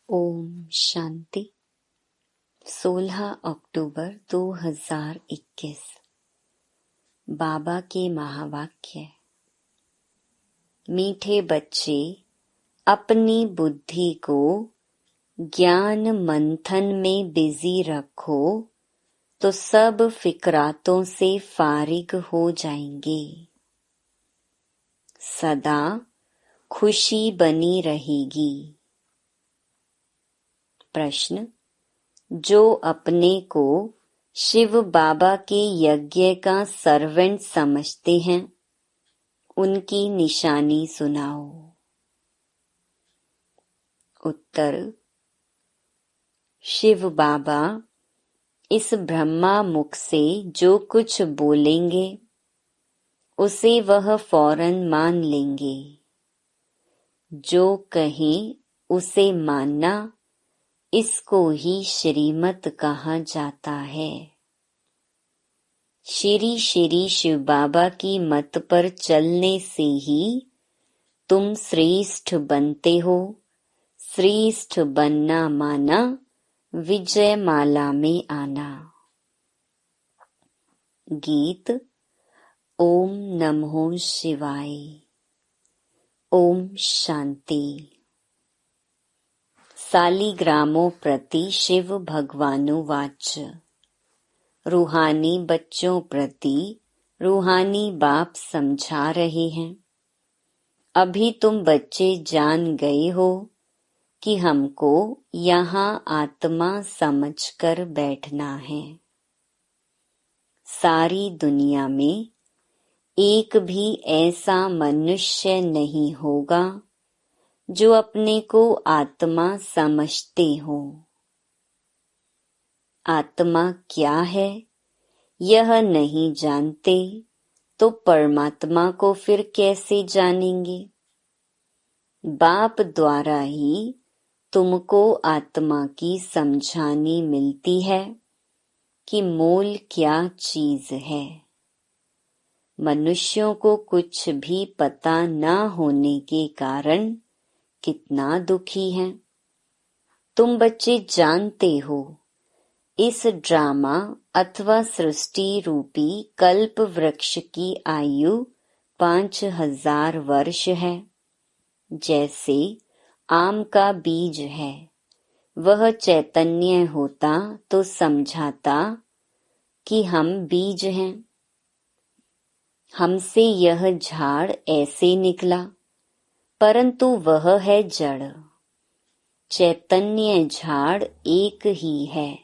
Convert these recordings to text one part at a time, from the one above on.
ओम शांति। 16 अक्टूबर 2021। बाबा के महावाक्य। मीठे बच्चे, अपनी बुद्धि को ज्ञान मंथन में बिजी रखो तो सब फिक्रातों से फारिग हो जाएंगे। सदा खुशी बनी रहेगी। प्रश्न: जो अपने को शिव बाबा के यज्ञ का सर्वेंट समझते हैं, उनकी निशानी सुनाओ। उत्तर: शिव बाबा इस ब्रह्मा मुख से जो कुछ बोलेंगे उसे वह फौरन मान लेंगे। जो कहें उसे मानना, इसको ही श्रीमत कहा जाता है। श्री श्री शिव बाबा की मत पर चलने से ही तुम श्रेष्ठ बनते हो। श्रेष्ठ बनना माना विजय माला में आना। गीत। ओम नमो शिवाय। ओम शांति। सालिग्रामों प्रति शिव भगवानुवाच। रूहानी बच्चों प्रति रूहानी बाप समझा रहे हैं। अभी तुम बच्चे जान गए हो कि हमको यहाँ आत्मा समझकर बैठना है। सारी दुनिया में एक भी ऐसा मनुष्य नहीं होगा जो अपने को आत्मा समझते हो। आत्मा क्या है यह नहीं जानते तो परमात्मा को फिर कैसे जानेंगे। बाप द्वारा ही तुमको आत्मा की समझानी मिलती है कि मोल क्या चीज है। मनुष्यों को कुछ भी पता न होने के कारण कितना दुखी है। तुम बच्चे जानते हो, इस ड्रामा अथवा सृष्टि रूपी कल्प वृक्ष की आयु 5000 वर्ष है। जैसे आम का बीज है, वह चैतन्य होता तो समझाता कि हम बीज हैं। हमसे यह झाड़ ऐसे निकला, परंतु वह है जड़। चैतन्य झाड़ एक ही है।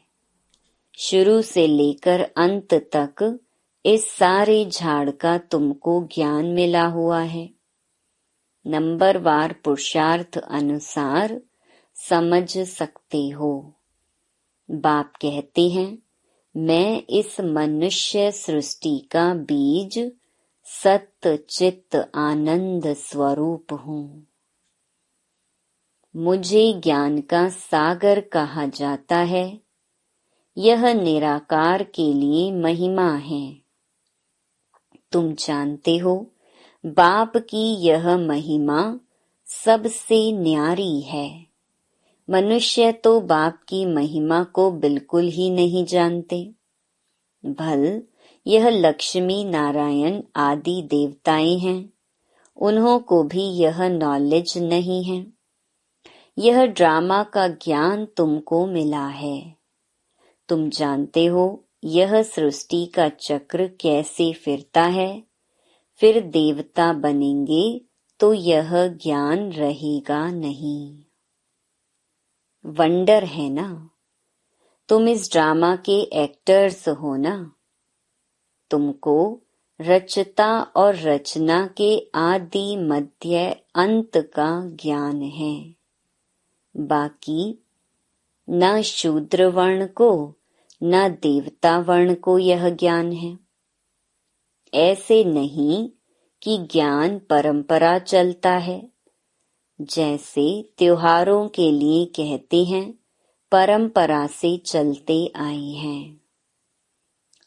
शुरू से लेकर अंत तक इस सारे झाड़ का तुमको ज्ञान मिला हुआ है। नंबरवार पुरुषार्थ अनुसार समझ सकते हो। बाप कहते हैं, मैं इस मनुष्य सृष्टि का बीज सत्य चित्त आनंद स्वरूप हूँ। मुझे ज्ञान का सागर कहा जाता है। यह निराकार के लिए महिमा है। तुम जानते हो, बाप की यह महिमा सबसे न्यारी है। मनुष्य तो बाप की महिमा को बिल्कुल ही नहीं जानते। भल यह लक्ष्मी नारायण आदि देवताएं हैं, उन्हों को भी यह नॉलेज नहीं है। यह ड्रामा का ज्ञान तुमको मिला है। तुम जानते हो यह सृष्टि का चक्र कैसे फिरता है। फिर देवता बनेंगे तो यह ज्ञान रहेगा नहीं। वंडर है ना। तुम इस ड्रामा के एक्टर्स हो ना। तुमको रचता और रचना के आदि मध्य अंत का ज्ञान है। बाकी न शूद्र वर्ण को न देवता वर्ण को यह ज्ञान है। ऐसे नहीं कि ज्ञान परंपरा चलता है। जैसे त्योहारों के लिए कहते हैं, परंपरा से चलते आए हैं।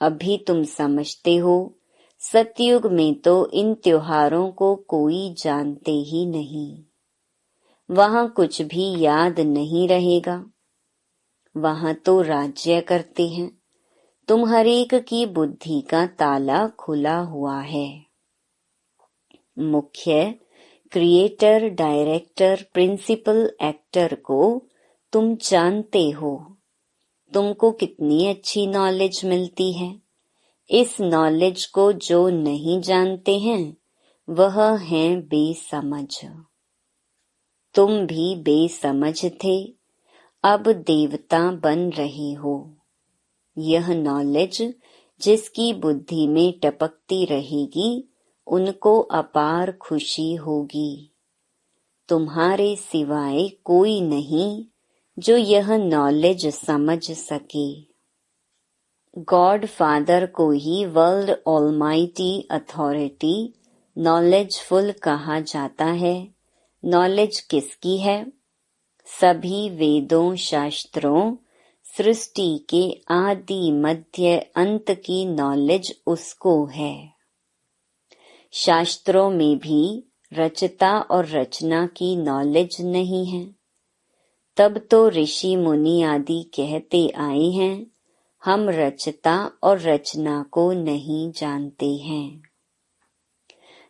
अभी तुम समझते हो, सतयुग में तो इन त्योहारों को कोई जानते ही नहीं। वहां कुछ भी याद नहीं रहेगा। वहां तो राज्य करते हैं। तुम हर एक की बुद्धि का ताला खुला हुआ है। मुख्य क्रिएटर, डायरेक्टर, प्रिंसिपल एक्टर को तुम जानते हो। तुमको कितनी अच्छी नॉलेज मिलती है। इस नॉलेज को जो नहीं जानते हैं वह हैं बेसमझ। तुम भी बेसमझ थे, अब देवता बन रहे हो। यह नॉलेज जिसकी बुद्धि में टपकती रहेगी उनको अपार खुशी होगी। तुम्हारे सिवाय कोई नहीं जो यह नॉलेज समझ सके। गॉड फादर को ही वर्ल्ड ऑलमाइटी अथॉरिटी नॉलेजफुल कहा जाता है। नॉलेज किसकी है? सभी वेदों, शास्त्रों, सृष्टि के आदि मध्य अंत की नॉलेज उसको है। शास्त्रों में भी रचता और रचना की नॉलेज नहीं है। तब तो ऋषि मुनि आदि कहते आए हैं, हम रचता और रचना को नहीं जानते हैं।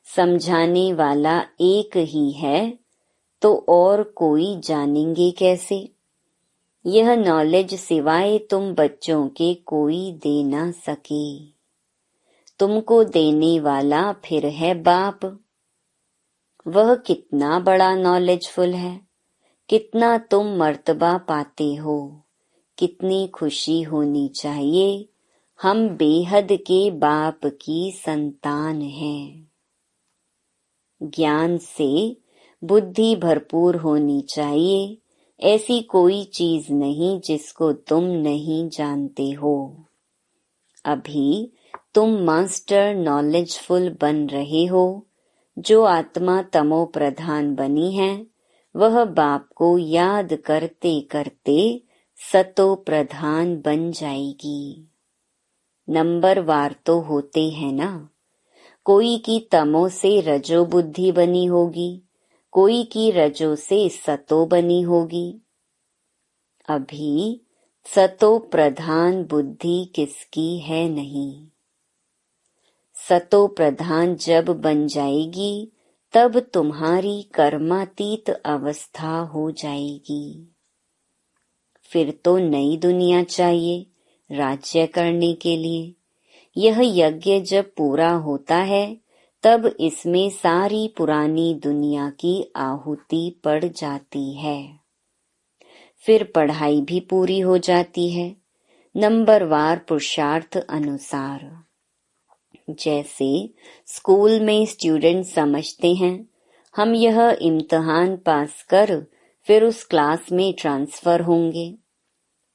समझाने वाला एक ही है, तो और कोई जानेंगे कैसे? यह नॉलेज सिवाय तुम बच्चों के कोई दे ना सके। तुमको देने वाला फिर है बाप। वह कितना बड़ा नॉलेजफुल है। कितना तुम मर्तबा पाते हो। कितनी खुशी होनी चाहिए। हम बेहद के बाप की संतान हैं। ज्ञान से बुद्धि भरपूर होनी चाहिए। ऐसी कोई चीज नहीं जिसको तुम नहीं जानते हो। अभी तुम मास्टर नॉलेजफुल बन रहे हो। जो आत्मा तमो प्रधान बनी है वह बाप को याद करते करते सतो प्रधान बन जाएगी। नंबरवार तो होते हैं ना। कोई की तमो से रजो बुद्धि बनी होगी, कोई की रजो से सतो बनी होगी। अभी सतो प्रधान बुद्धि किसकी है नहीं। सतो प्रधान जब बन जाएगी तब तुम्हारी कर्मातीत अवस्था हो जाएगी। फिर तो नई दुनिया चाहिए राज्य करने के लिए। यह यज्ञ जब पूरा होता है तब इसमें सारी पुरानी दुनिया की आहुति पड़ जाती है। फिर पढ़ाई भी पूरी हो जाती है नंबरवार पुरुषार्थ अनुसार। जैसे स्कूल में स्टूडेंट समझते हैं हम यह इम्तिहान पास कर फिर उस क्लास में ट्रांसफर होंगे।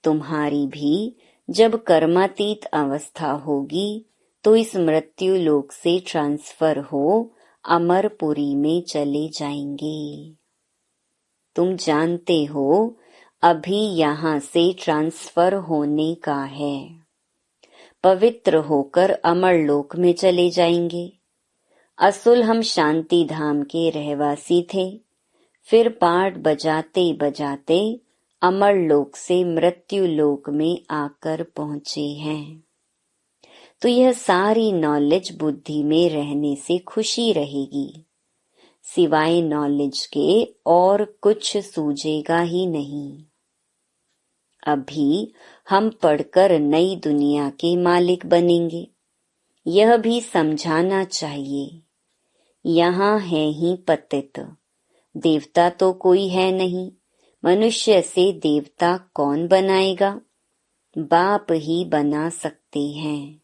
तुम्हारी भी जब कर्मातीत अवस्था होगी तो इस मृत्यु लोक से ट्रांसफर हो अमरपुरी में चले जाएंगे। तुम जानते हो अभी यहाँ से ट्रांसफर होने का है। पवित्र होकर अमर लोक में चले जाएंगे। असुल हम शांति धाम के रहवासी थे, फिर पाठ बजाते बजाते अमर लोक से मृत्यु लोक में आकर पहुंचे हैं। तो यह सारी नॉलेज बुद्धि में रहने से खुशी रहेगी। सिवाय नॉलेज के और कुछ सूझेगा ही नहीं। अभी हम पढ़कर नई दुनिया के मालिक बनेंगे। यह भी समझाना चाहिए। यहाँ है ही पतित, देवता तो कोई है नहीं। मनुष्य से देवता कौन बनाएगा? बाप ही बना सकते हैं।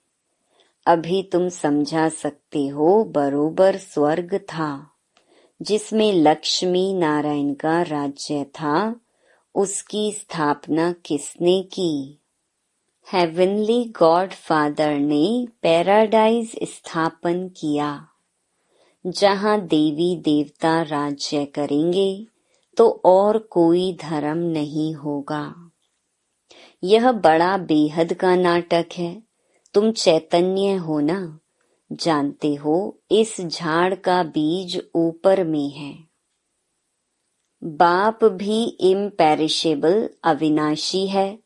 अभी तुम समझा सकते हो बरोबर स्वर्ग था जिसमें लक्ष्मी नारायण का राज्य था, उसकी स्थापना किसने की? हेवनली गॉड फादर ने पैराडाइज स्थापन किया। जहाँ देवी देवता राज्य करेंगे तो और कोई धर्म नहीं होगा। यह बड़ा बेहद का नाटक है। तुम चैतन्य हो ना, जानते हो इस झाड़ का बीज ऊपर में है। बाप भी इम्पेरिशेबल अविनाशी है,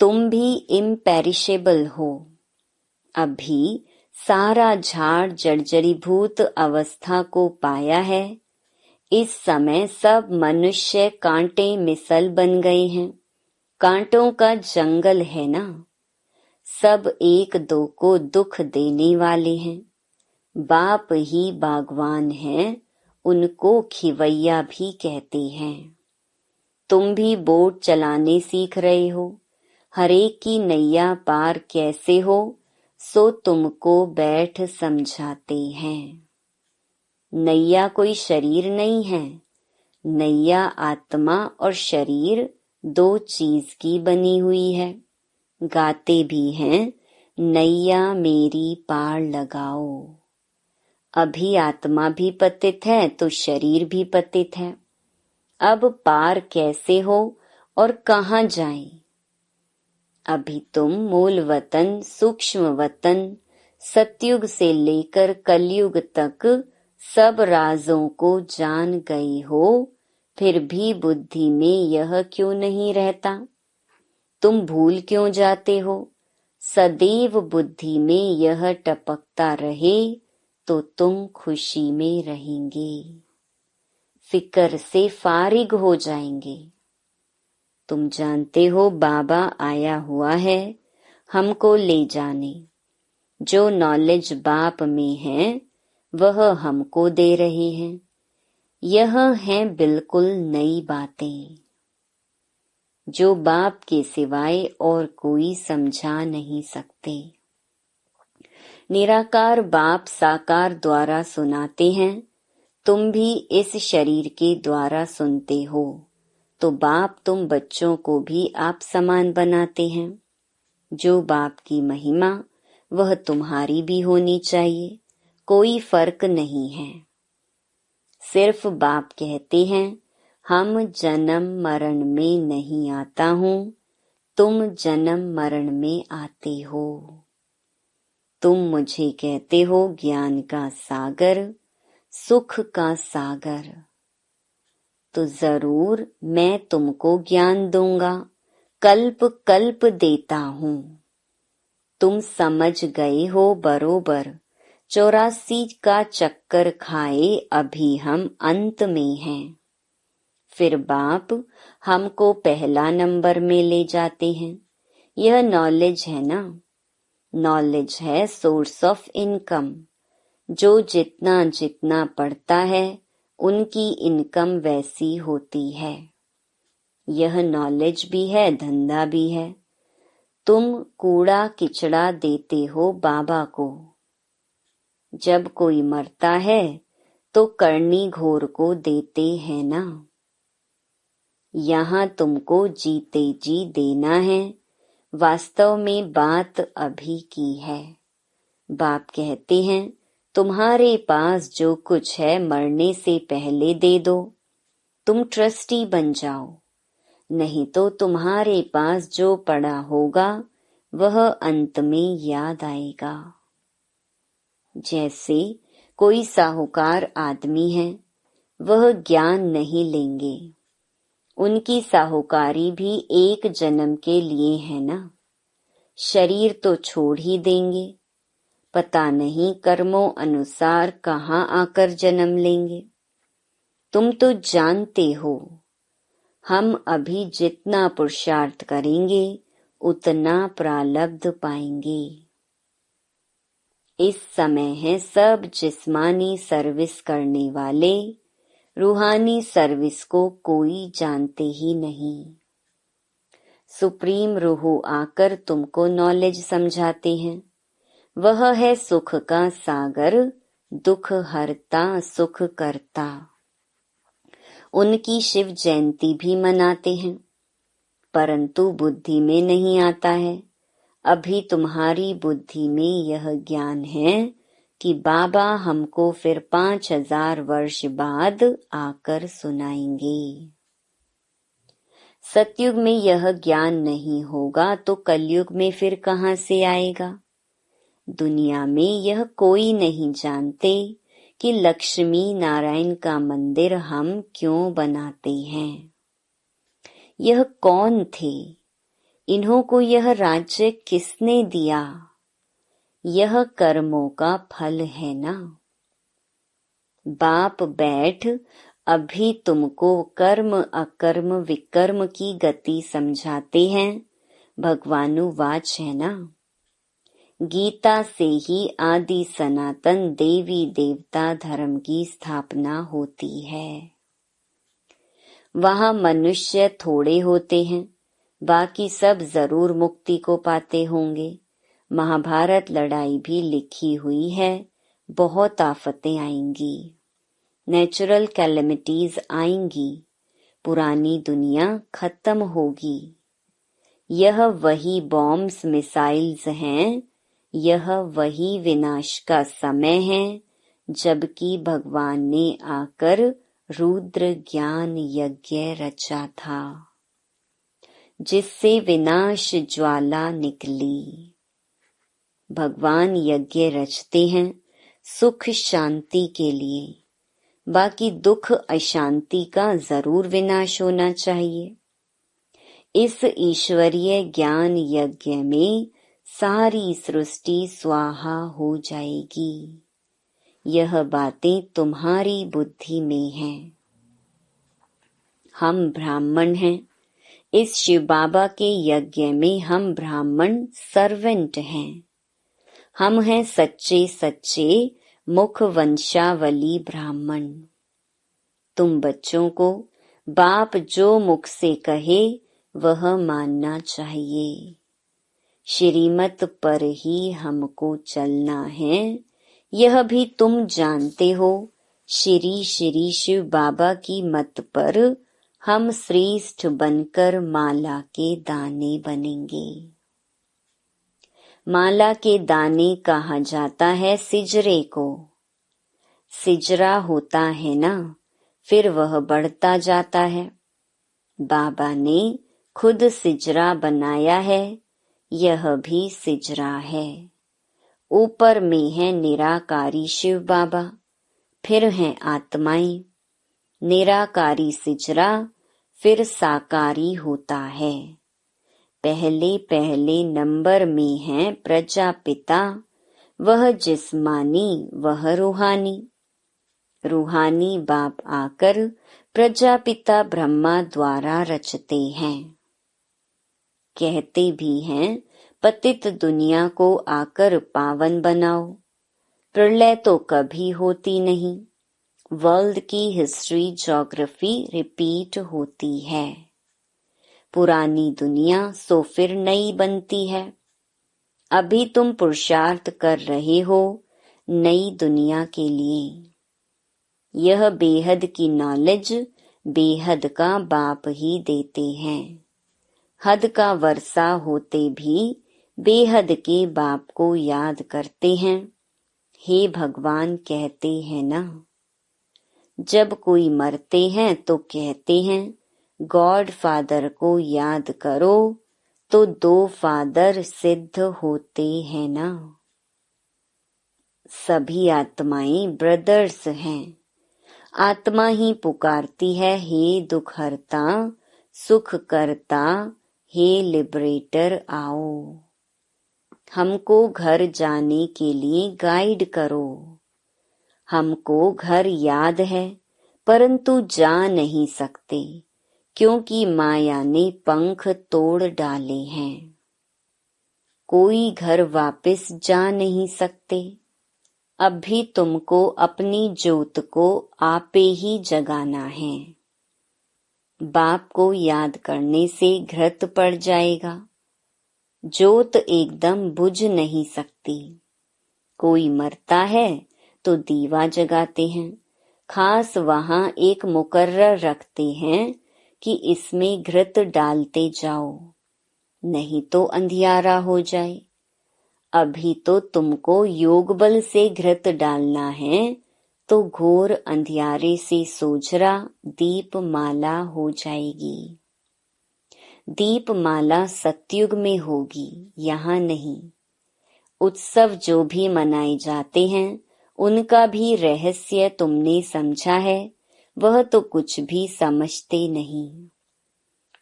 तुम भी इम्पेरिशेबल हो। अभी सारा झाड़ जर्जरीभूत अवस्था को पाया है। इस समय सब मनुष्य कांटे मिसल बन गए हैं। कांटों का जंगल है ना। सब एक दो को दुख देने वाले हैं। बाप ही बागवान हैं, उनको खिवैया भी कहते हैं। तुम भी बोट चलाने सीख रहे हो। हरेक की नैया पार कैसे हो, सो तुमको बैठ समझाते हैं। नैया कोई शरीर नहीं है। नैया आत्मा और शरीर दो चीज की बनी हुई है। गाते भी हैं, नैया मेरी पार लगाओ। अभी आत्मा भी पतित है तो शरीर भी पतित है। अब पार कैसे हो और कहाँ जाएं? अभी तुम मूल वतन, सूक्ष्म वतन, सतयुग से लेकर कलयुग तक सब राजों को जान गए हो, फिर भी बुद्धि में यह क्यों नहीं रहता? तुम भूल क्यों जाते हो? सदैव बुद्धि में यह टपकता रहे तो तुम खुशी में रहेंगे, फिक्र से फारिग हो जाएंगे। तुम जानते हो बाबा आया हुआ है हमको ले जाने। जो नॉलेज बाप में है वह हमको दे रहे हैं। यह हैं बिल्कुल नई बातें जो बाप के सिवाय और कोई समझा नहीं सकते। निराकार बाप साकार द्वारा सुनाते हैं, तुम भी इस शरीर के द्वारा सुनते हो, तो बाप तुम बच्चों को भी आप समान बनाते हैं। जो बाप की महिमा वह तुम्हारी भी होनी चाहिए, कोई फर्क नहीं है। सिर्फ बाप कहते हैं हम जन्म मरण में नहीं आता हूँ, तुम जन्म मरण में आते हो। तुम मुझे कहते हो ज्ञान का सागर, सुख का सागर, तो जरूर मैं तुमको ज्ञान दूंगा, कल्प कल्प देता हूँ। तुम समझ गए हो बरोबर, 84 का चक्कर खाए अभी हम अंत में हैं। फिर बाप हमको पहला नंबर में ले जाते हैं। यह नॉलेज है ना। नॉलेज है सोर्स ऑफ इनकम। जो जितना जितना पढ़ता है उनकी इनकम वैसी होती है। यह नॉलेज भी है, धंधा भी है। तुम कूड़ा किचड़ा देते हो बाबा को। जब कोई मरता है तो करनी घोर को देते हैं ना। यहाँ तुमको जीते जी देना है। वास्तव में बात अभी की है। बाप कहते हैं तुम्हारे पास जो कुछ है मरने से पहले दे दो, तुम ट्रस्टी बन जाओ। नहीं तो तुम्हारे पास जो पड़ा होगा वह अंत में याद आएगा। जैसे कोई साहूकार आदमी है, वह ज्ञान नहीं लेंगे। उनकी साहूकारी भी एक जन्म के लिए है ना। शरीर तो छोड़ ही देंगे, पता नहीं कर्मों अनुसार कहाँ आकर जन्म लेंगे। तुम तो जानते हो हम अभी जितना पुरुषार्थ करेंगे उतना प्रारब्ध पाएंगे। इस समय है सब जिस्मानी सर्विस करने वाले, रूहानी सर्विस को कोई जानते ही नहीं। सुप्रीम रूह आकर तुमको नॉलेज समझाते हैं। वह है सुख का सागर, दुख हरता सुख करता। उनकी शिव जयंती भी मनाते हैं, परंतु बुद्धि में नहीं आता है। अभी तुम्हारी बुद्धि में यह ज्ञान है कि बाबा हमको फिर 5000 वर्ष बाद आकर सुनाएंगे। सतयुग में यह ज्ञान नहीं होगा तो कलयुग में फिर कहाँ से आएगा। दुनिया में यह कोई नहीं जानते कि लक्ष्मी नारायण का मंदिर हम क्यों बनाते हैं। यह कौन थे? इन्हों को यह राज्य किसने दिया? यह कर्मों का फल है ना। बाप बैठ अभी तुमको कर्म अकर्म विकर्म की गति समझाते हैं। भगवानुवाच है ना। गीता से ही आदि सनातन देवी देवता धर्म की स्थापना होती है। वहाँ मनुष्य थोड़े होते हैं, बाकी सब जरूर मुक्ति को पाते होंगे। महाभारत लड़ाई भी लिखी हुई है, बहुत आफतें आएंगी, नेचुरल कैलेमिटीज आएंगी, पुरानी दुनिया खत्म होगी। यह वही बॉम्ब्स मिसाइल्स हैं, यह वही विनाश का समय है, जबकि भगवान ने आकर रुद्र ज्ञान यज्ञ रचा था, जिससे विनाश ज्वाला निकली। भगवान यज्ञ रचते हैं सुख शांति के लिए, बाकी दुख अशांति का जरूर विनाश होना चाहिए। इस ईश्वरीय ज्ञान यज्ञ में सारी सृष्टि स्वाहा हो जाएगी। यह बातें तुम्हारी बुद्धि में हैं। हम ब्राह्मण हैं। इस शिव बाबा के यज्ञ में हम ब्राह्मण सर्वेंट हैं। हम हैं सच्चे सच्चे मुख वंशावली ब्राह्मण। तुम बच्चों को बाप जो मुख से कहे वह मानना चाहिए। श्रीमत पर ही हमको चलना है, यह भी तुम जानते हो। श्री श्री शिव बाबा की मत पर हम श्रेष्ठ बनकर माला के दाने बनेंगे। माला के दाने कहा जाता है सिजरे को। सिजरा होता है ना, फिर वह बढ़ता जाता है। बाबा ने खुद सिजरा बनाया है, यह भी सिजरा है। ऊपर में है निराकारी शिव बाबा, फिर हैं आत्माएं। निराकारी सिजरा फिर साकारी होता है। पहले पहले नंबर में है प्रजापिता, वह जिस्मानी वह रूहानी। रूहानी बाप आकर प्रजापिता ब्रह्मा द्वारा रचते हैं। कहते भी हैं पतित दुनिया को आकर पावन बनाओ। प्रलय तो कभी होती नहीं। वर्ल्ड की हिस्ट्री ज्योग्राफी रिपीट होती है। पुरानी दुनिया सो फिर नई बनती है। अभी तुम पुरुषार्थ कर रहे हो नई दुनिया के लिए। यह बेहद की नॉलेज बेहद का बाप ही देते हैं। हद का वर्षा होते भी बेहद के बाप को याद करते हैं। हे भगवान कहते हैं ना, जब कोई मरते हैं तो कहते हैं गॉड फादर को याद करो, तो 2 फादर सिद्ध होते हैं ना। सभी आत्माएं ब्रदर्स हैं। आत्मा ही पुकारती है हे दुखहर्ता सुख करता, हे लिबरेटर आओ। हमको घर जाने के लिए गाइड करो। हमको घर याद है परंतु जा नहीं सकते, क्योंकि माया ने पंख तोड़ डाले हैं। कोई घर वापस जा नहीं सकते। अभी तुमको अपनी ज्योत को आपे ही जगाना है। बाप को याद करने से घृत पड़ जाएगा। ज्योत एकदम बुझ नहीं सकती। कोई मरता है तो दीवा जगाते हैं। खास वहां एक मुकर्रर रखते हैं कि इसमें घृत डालते जाओ, नहीं तो अंधियारा हो जाए। अभी तो तुमको योग बल से घृत डालना है, तो घोर अंधियारे से सोझरा दीप माला हो जाएगी। दीप माला सतयुग में होगी, यहाँ नहीं। उत्सव जो भी मनाए जाते हैं उनका भी रहस्य तुमने समझा है, वह तो कुछ भी समझते नहीं।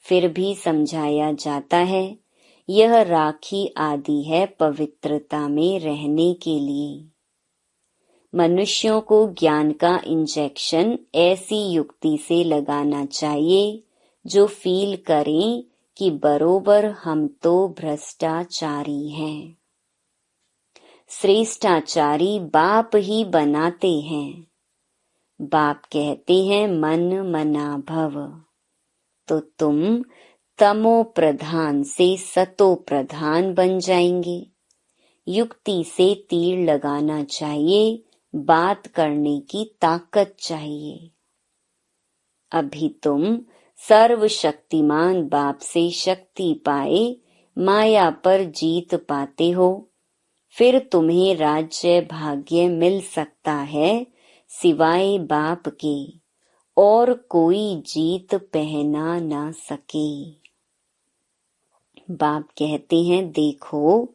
फिर भी समझाया जाता है, यह राखी आदि है पवित्रता में रहने के लिए। मनुष्यों को ज्ञान का इंजेक्शन ऐसी युक्ति से लगाना चाहिए जो फील करें कि बरोबर हम तो भ्रष्टाचारी हैं। श्रेष्ठाचारी बाप ही बनाते हैं। बाप कहते हैं मन मना भव, तो तुम तमो प्रधान से सतो प्रधान बन जाएंगे। युक्ति से तीर लगाना चाहिए, बात करने की ताकत चाहिए। अभी तुम सर्वशक्तिमान बाप से शक्ति पाए माया पर जीत पाते हो, फिर तुम्हें राज्य भाग्य मिल सकता है सिवाय बाप के और कोई जीत पहना ना सके। बाप कहते हैं, देखो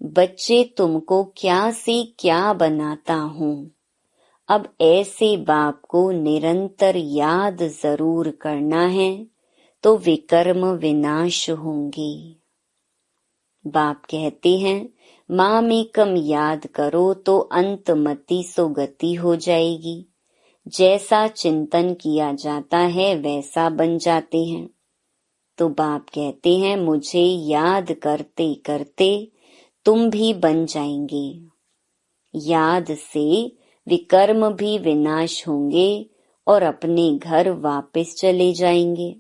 बच्चे, तुमको क्या से क्या बनाता हूँ। अब ऐसे बाप को निरंतर याद जरूर करना है, तो विकर्म विनाश होंगे। बाप कहते हैं, मामेकम याद करो तो अंतमति सुगति हो जाएगी। जैसा चिंतन किया जाता है वैसा बन जाते हैं। तो बाप कहते हैं, मुझे याद करते करते तुम भी बन जाएंगे। याद से विकर्म भी विनाश होंगे और अपने घर वापस चले जाएंगे।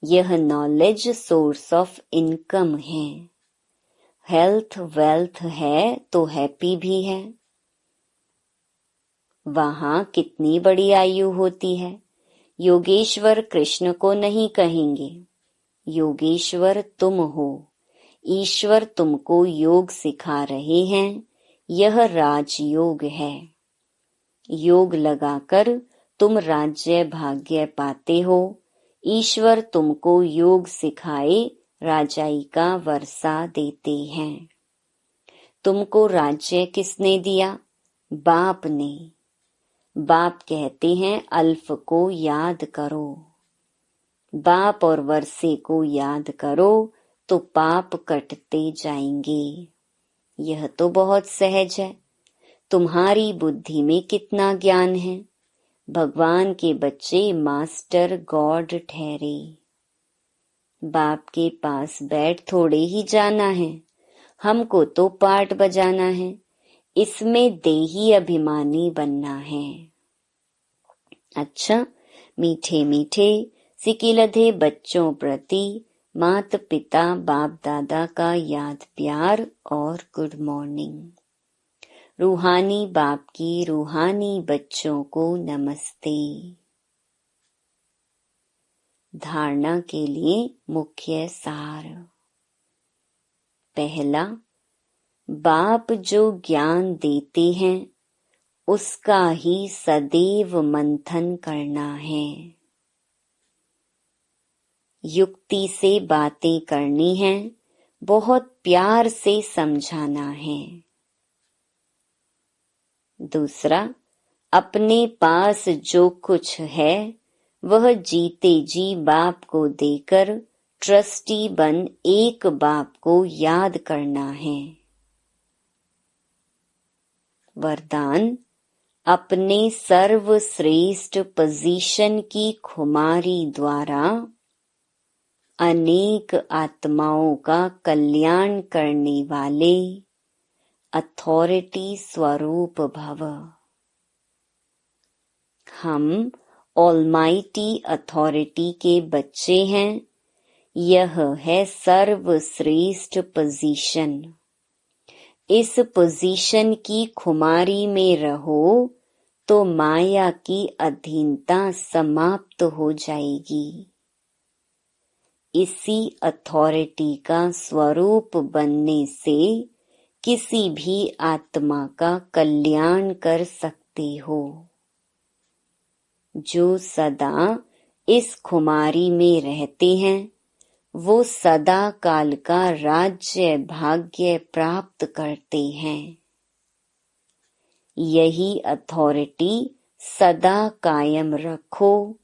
यह नॉलेज सोर्स ऑफ इनकम है। हेल्थ वेल्थ है तो हैप्पी भी है। वहां कितनी बड़ी आयु होती है। योगेश्वर कृष्ण को नहीं कहेंगे, योगेश्वर तुम हो। ईश्वर तुमको योग सिखा रहे हैं, यह राजयोग है। योग लगाकर तुम राज्य भाग्य पाते हो। ईश्वर तुमको योग सिखाए राजाई का वर्षा देते हैं। तुमको राज्य किसने दिया? बाप ने। बाप कहते हैं, अल्फ को याद करो। बाप और वर्षे को याद करो तो पाप कटते जाएंगे। यह तो बहुत सहज है। तुम्हारी बुद्धि में कितना ज्ञान है। भगवान के बच्चे मास्टर गॉड ठहरे। बाप के पास बैठ थोड़े ही जाना है, हमको तो पाठ बजाना है। इसमें देही अभिमानी बनना है। अच्छा, मीठे मीठे सिकिलधे बच्चों प्रति माता पिता बाप दादा का याद प्यार और गुड मॉर्निंग। रूहानी बाप की रूहानी बच्चों को नमस्ते। धारणा के लिए मुख्य सार। पहला, बाप जो ज्ञान देते हैं उसका ही सदैव मंथन करना है। युक्ति से बातें करनी है, बहुत प्यार से समझाना है। दूसरा, अपने पास जो कुछ है वह जीते जी बाप को देकर ट्रस्टी बन एक बाप को याद करना है। वरदान, अपने सर्वश्रेष्ठ पोजीशन की खुमारी द्वारा अनेक आत्माओं का कल्याण करने वाले अथॉरिटी स्वरूप भव। हम ऑलमाइटी अथॉरिटी के बच्चे हैं। यह है सर्वश्रेष्ठ पोजीशन। इस पोजीशन की खुमारी में रहो तो माया की अधीनता समाप्त हो जाएगी। इसी अथॉरिटी का स्वरूप बनने से किसी भी आत्मा का कल्याण कर सकते हो। जो सदा इस खुमारी में रहते हैं वो सदा काल का राज्य भाग्य प्राप्त करते हैं। यही अथॉरिटी सदा कायम रखो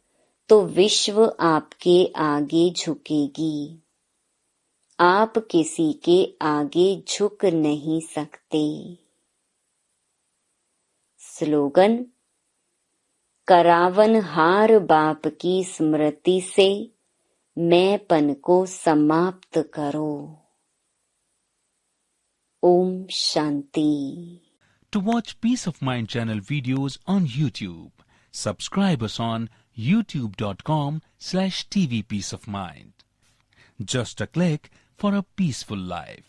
तो विश्व आपके आगे झुकेगी। आप किसी के आगे झुक नहीं सकते। स्लोगन: करावनहार बाप की स्मृति से मैंपन को समाप्त करो। Om Shanti. To watch Peace of Mind channel videos on YouTube, subscribe us on youtube.com/TV Peace of Mind. Just a click for a peaceful life.